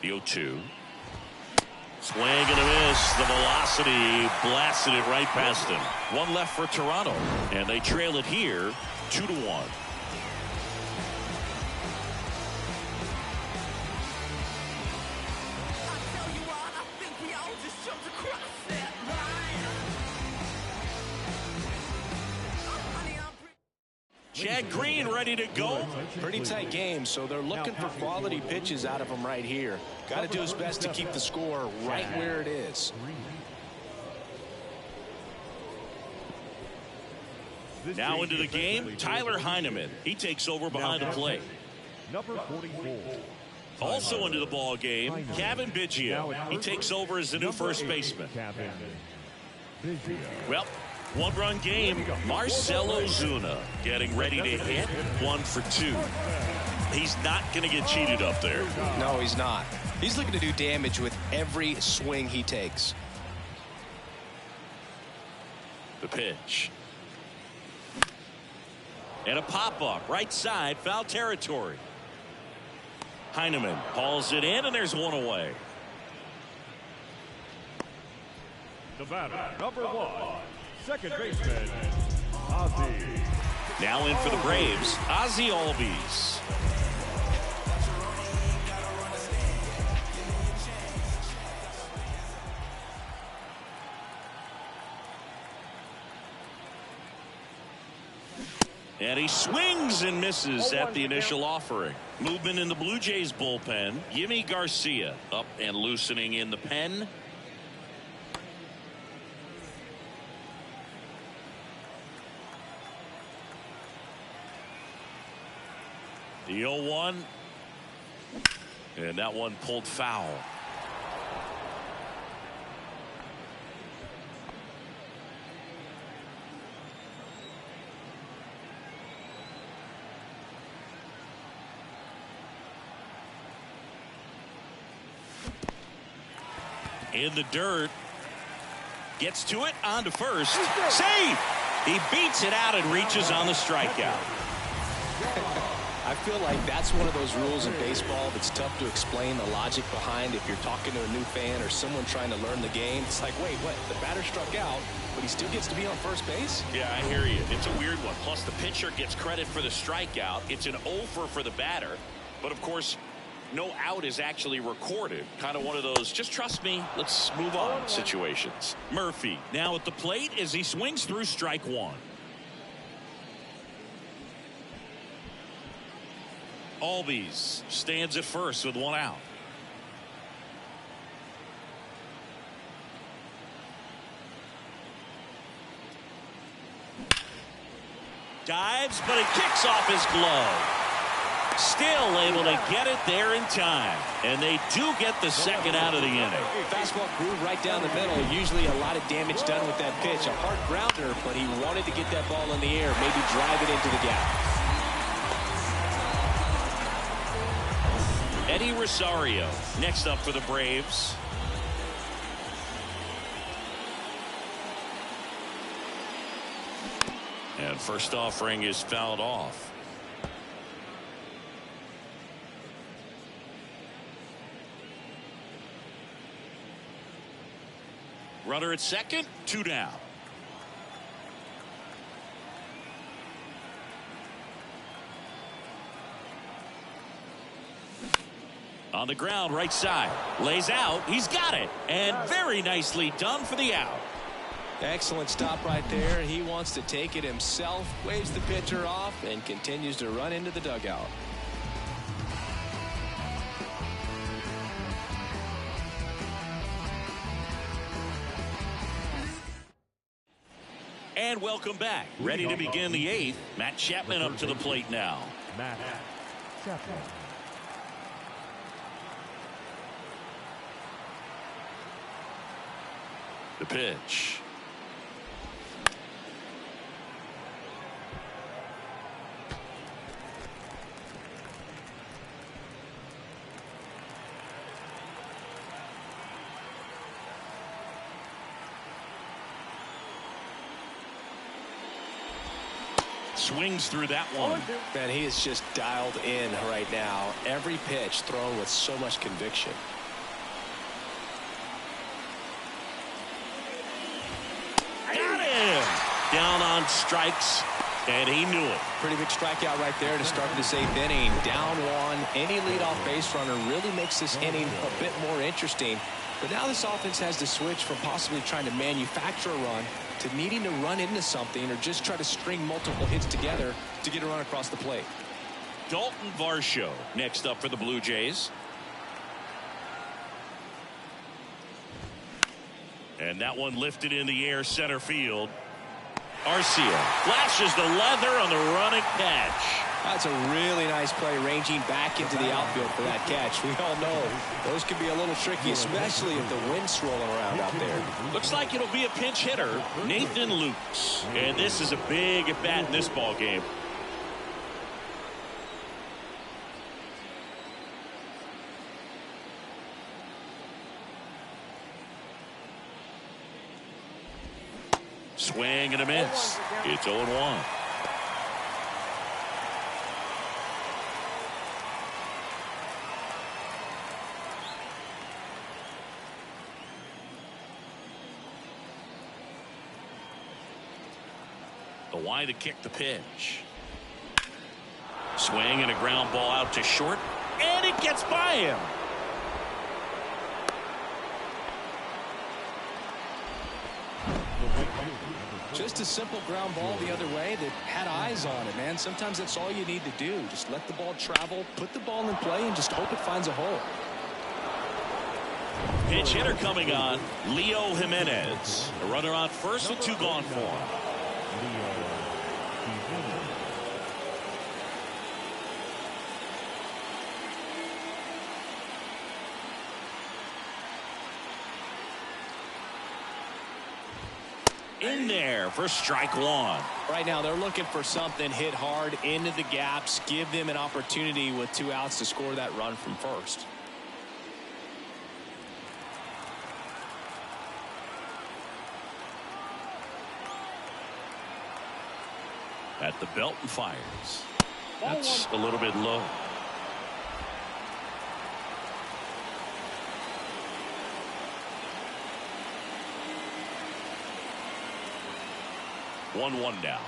The 0-2. Swing and a miss. The velocity blasted it right past him. One left for Toronto, and they trail it here 2-1. Chad Green ready to go. Pretty tight game, so they're looking for quality pitches out of him right here. Got to do his best to keep the score right where it is. Now into the game, Tyler Heineman. He takes over behind the plate. Number 44. Also into the ball game, Kevin Biggio. He takes over as the new first baseman. Well, one-run game. Marcell Ozuna getting ready to hit. 1 for 2. He's not going to get cheated up there. No, he's not. He's looking to do damage with every swing he takes. The pitch. And a pop-up. Right side, foul territory. Heineman hauls it in, and there's one away. The batter, number 1. Second baseman, Ozzy. Now in for the Braves, Ozzy Albies. And he swings and misses at the initial offering. Movement in the Blue Jays bullpen. Yimi Garcia up and loosening in the pen. The 0-1, and that one pulled foul. In the dirt, gets to it, on to first, save! He beats it out and reaches on the strikeout. feel like that's one of those rules in baseball that's tough to explain the logic behind. If you're talking to a new fan or someone trying to learn the game, it's like, wait, what? The batter struck out, but he still gets to be on first base? Yeah, I hear you. It's a weird one. Plus, the pitcher gets credit for the strikeout. It's an over for the batter. But, of course, no out is actually recorded. Kind of one of those, just trust me, let's move on situations. Murphy now at the plate as he swings through strike one. Albies stands at first with one out. Dives, but it kicks off his glove. Still able to get it there in time. And they do get the second out of the inning. Fastball groove right down the middle. Usually a lot of damage done with that pitch. A hard grounder, but he wanted to get that ball in the air. Maybe drive it into the gap. Eddie Rosario next up for the Braves. And first offering is fouled off. Runner at second, 2 down. On the ground, right side. Lays out. He's got it. And very nicely done for the out. Excellent stop right there. He wants to take it himself. Waves the pitcher off and continues to run into the dugout. And welcome back. Ready to begin the 8th. Matt Chapman up to the plate now. Matt Chapman. The pitch. Swings through that one. Man, he is just dialed in right now. Every pitch thrown with so much conviction. Got him! Down on strikes, and he knew it. Pretty big strikeout right there to start this 8th inning. Down one. Any leadoff base runner really makes this inning a bit more interesting. But now this offense has to switch from possibly trying to manufacture a run to needing to run into something or just try to string multiple hits together to get a run across the plate. Dalton Varsho next up for the Blue Jays. And that one lifted in the air center field. Arcia flashes the leather on the running catch. That's a really nice play, ranging back into the outfield for that catch. We all know those can be a little tricky, especially if the wind's swirling around out there. Looks like it'll be a pinch hitter, Nathan Lukes. And this is a big at bat in this ball game. Swing and a miss. It's 0-1. The wide to kick the pitch. Swing and a ground ball out to short. And it gets by him. Just a simple ground ball the other way that had eyes on it, man. Sometimes that's all you need to do. Just let the ball travel, put the ball in play, and just hope it finds a hole. Pinch hitter coming on, Leo Jimenez. A runner on first with 2 gone for him. In there for strike 1. Right now they're looking for something hit hard into the gaps, give them an opportunity with 2 outs to score that run from first. At the belt and fires. That's a little bit low. One now.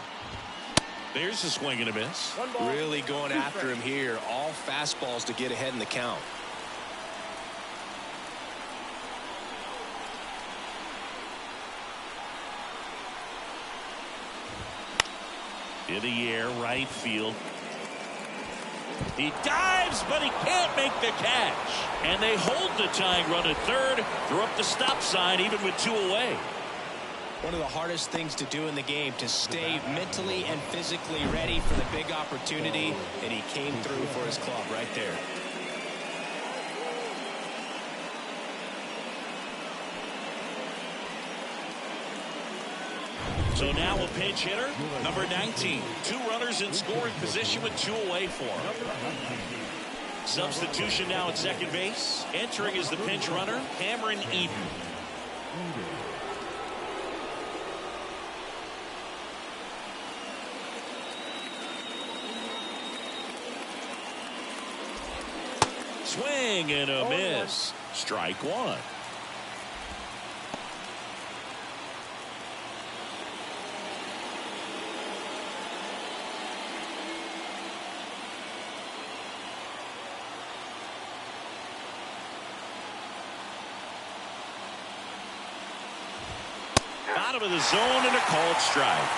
There's a swing and a miss. Really going after him here. All fastballs to get ahead in the count. In the air, right field. He dives, but he can't make the catch. And they hold the tying run at third. Throw up the stop sign even with 2 away. One of the hardest things to do in the game, to stay mentally and physically ready for the big opportunity, and he came through for his club right there. So now a pinch hitter, number 19. 2 runners in scoring position with 2 away for him. Substitution now at second base. Entering as the pinch runner, Cameron Eden. Swing and a miss. Strike 1. Bottom of the zone and a called strike.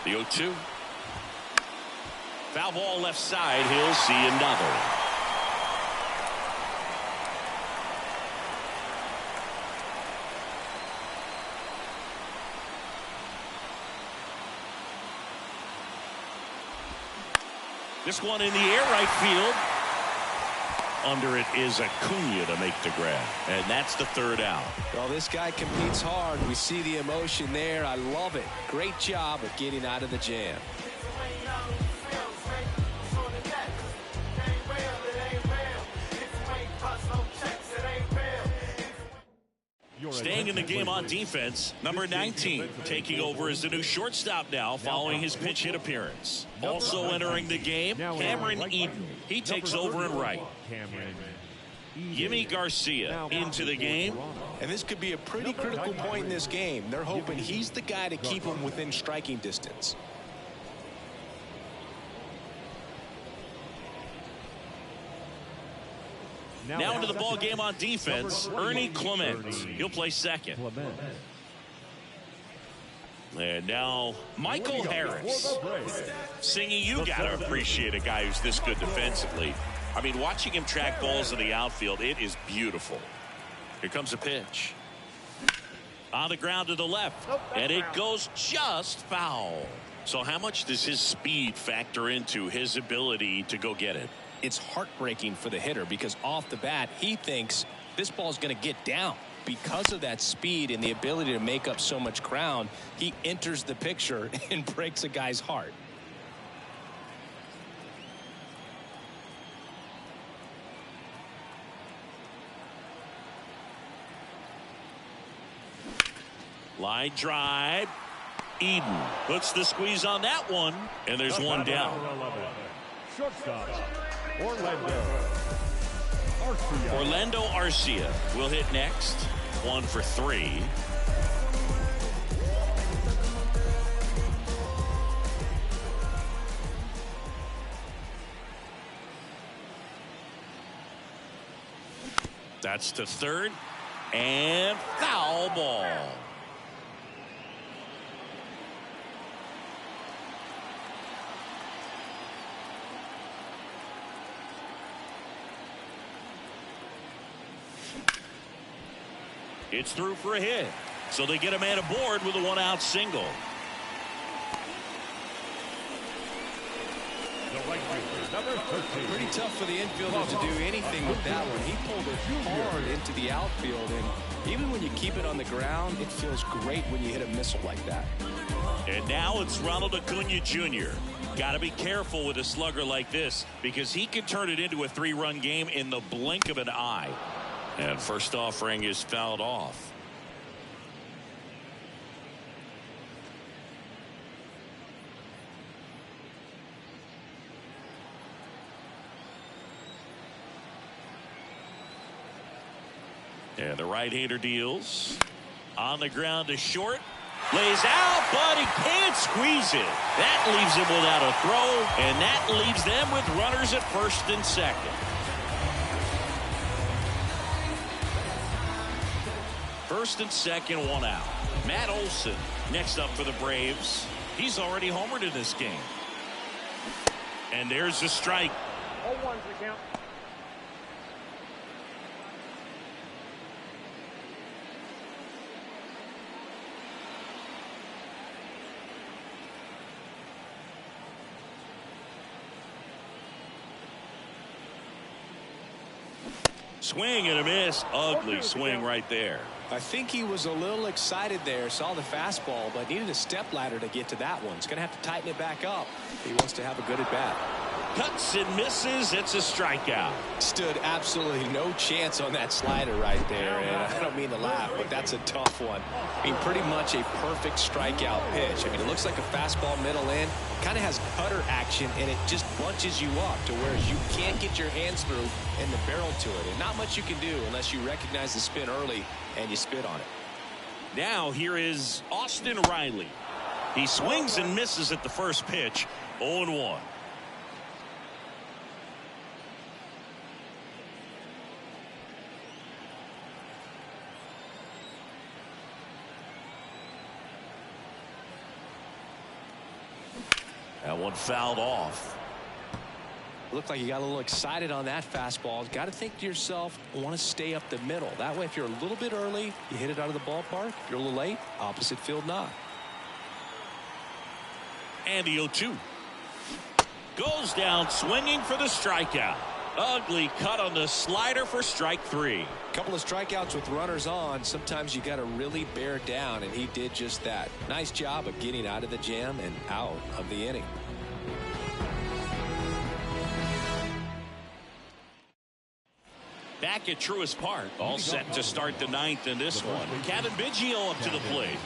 The 0-2. Foul ball left side. He'll see another. This one in the air, right field. Under it is Acuna to make the grab. And that's the 3rd out. Well, this guy competes hard. We see the emotion there. I love it. Great job of getting out of the jam. Staying in the game on defense, number 19, taking over as the new shortstop now following his pinch hit appearance. Also entering the game, Cameron Eden. He takes over in right. Yimi Garcia into the game. And this could be a pretty critical point in this game. They're hoping he's the guy to keep him within striking distance. Now into the ball game on defense, Ernie Clement. He'll play second. And now Michael Harris. Singy, you got to appreciate a guy who's this good defensively. I mean, watching him track balls in the outfield, it is beautiful. Here comes a pitch. On the ground to the left. And it goes just foul. So how much does his speed factor into his ability to go get it? It's heartbreaking for the hitter because off the bat, he thinks this ball's going to get down. Because of that speed and the ability to make up so much ground, he enters the picture and breaks a guy's heart. Line drive. Eden puts the squeeze on that one, and there's one down. Shortstop, Orlando Arcia will hit next. 1 for 3. That's to third, and foul ball. It's through for a hit. So they get a man aboard with a 1-out single. the right fielder, number 13. Pretty tough for the infielder to do anything with that one. He pulled it hard into the outfield, and even when you keep it on the ground, it feels great when you hit a missile like that. And now it's Ronald Acuna Jr. Got to be careful with a slugger like this because he can turn it into a 3-run game in the blink of an eye. And first offering is fouled off. And the right-hander deals. On the ground to short. Lays out, but he can't squeeze it. That leaves him without a throw, and that leaves them with runners at first and second. First and second, one out. Matt Olson next up for the Braves. He's already homered in this game. And there's a strike. 0-1's the count. Swing and a miss. Ugly swing right there. I think he was a little excited there, saw the fastball, but needed a step ladder to get to that one. He's going to have to tighten it back up if he wants to have a good at bat. Cuts and misses. It's a strikeout. Stood absolutely no chance on that slider right there, and I don't mean to laugh, but that's a tough one. I mean, pretty much a perfect strikeout pitch. I mean, it looks like a fastball middle in, kind of has cutter action, and it just bunches you up to where you can't get your hands through and the barrel to it, and not much you can do unless you recognize the spin early and you spit on it. Now here is Austin Riley. He swings and misses at the first pitch. 0-1. That one fouled off. Looked like you got a little excited on that fastball. Got to think to yourself, want to stay up the middle. That way, if you're a little bit early, you hit it out of the ballpark. If you're a little late, opposite field knock. And the 0-2. Goes down swinging for the strikeout. Ugly cut on the slider for strike 3. Couple of strikeouts with runners on. Sometimes you got to really bear down, and he did just that. Nice job of getting out of the jam and out of the inning. Back at Truist Park, all set to start the 9th in this one. Kevin Biggio up to the plate.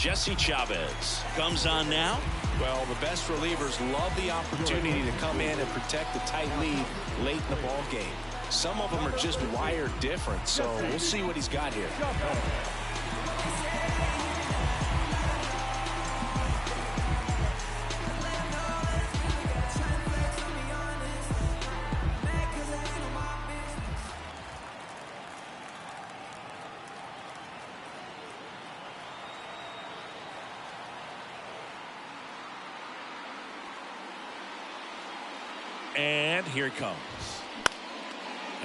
Jesse Chavez comes on now. Well, the best relievers love the opportunity to come in and protect the tight lead late in the ball game. Some of them are just wired different, so we'll see what he's got here. And here it comes.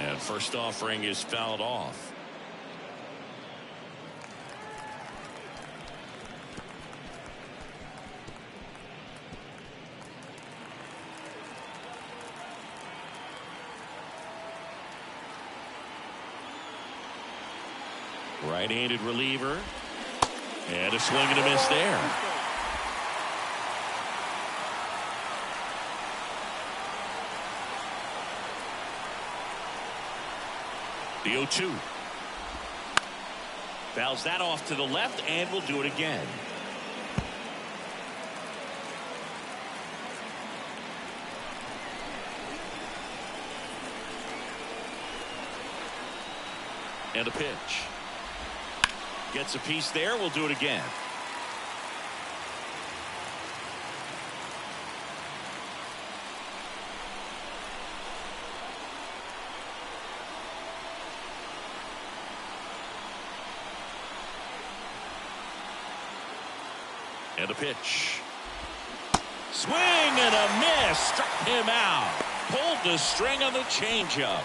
And first offering is fouled off. Right-handed reliever. And a swing and a miss there. The 0-2. Fouls that off to the left, and will do it again. And a pitch. Gets a piece there, we'll do it again. And a pitch. Swing and a miss. Struck him out. Pulled the string on the changeup.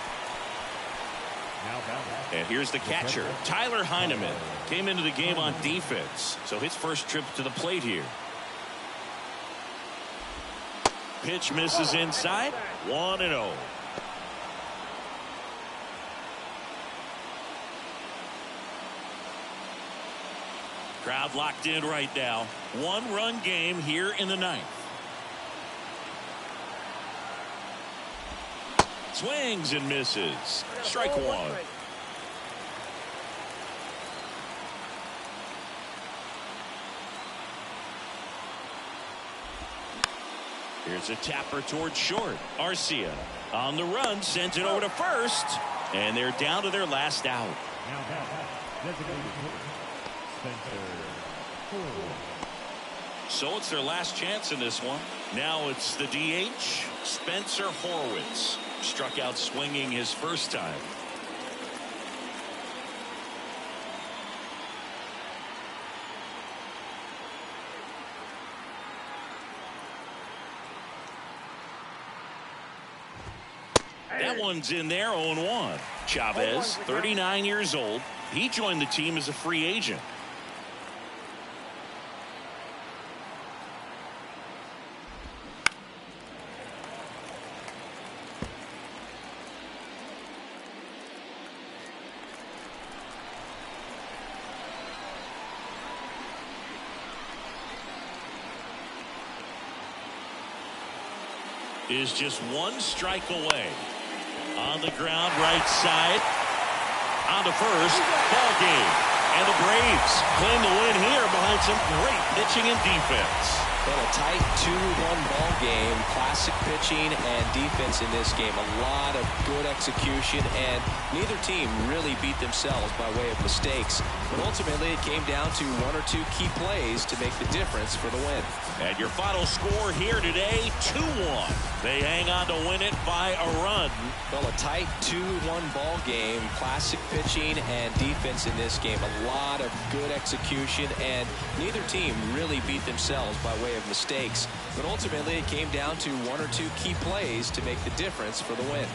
And here's the catcher, Tyler Heineman. Came into the game on defense, so his first trip to the plate here. Pitch misses inside. 1-0. Crowd locked in right now. One-run game here in the ninth. Swings and misses. Strike one. Here's a tapper towards short. Arcia on the run, sends it over to first, and they're down to their last out. So it's their last chance in this one. Now it's the DH, Spencer Horwitz. Struck out swinging his first time. That one's in there, 0-1. Chavez, 39 years old. He joined the team as a free agent. Is just one strike away. On the ground, right side. On to first. Ball game. And the Braves claim the win here behind some great pitching and defense. Well, a tight 2-1 ball game. Classic pitching and defense in this game. A lot of good execution, and neither team really beat themselves by way of mistakes. But ultimately, it came down to one or two key plays to make the difference for the win. And your final score here today, 2-1. They hang on to win it by a run. Well, a tight 2-1 ball game. Classic pitching and defense in this game. A lot of good execution, and neither team really beat themselves by way of mistakes. But ultimately, it came down to one or two key plays to make the difference for the win.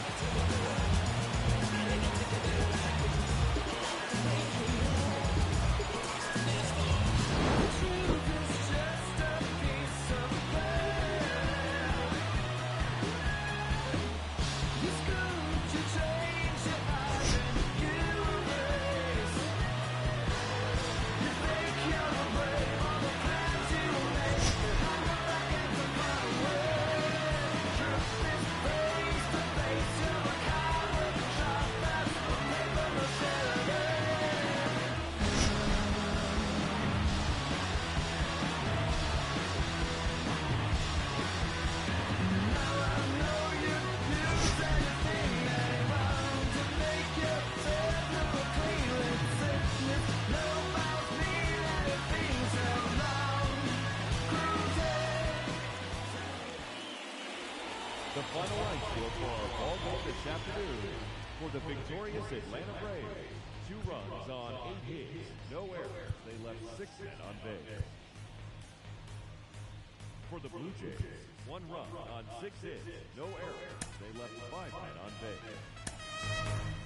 The final line score for our ball game this afternoon for the victorious Atlanta Braves. 2 runs on 8 hits, no errors. They left 6 men on base. For the Blue Jays, 1 run on 6 hits, no errors. They left 5 men on base.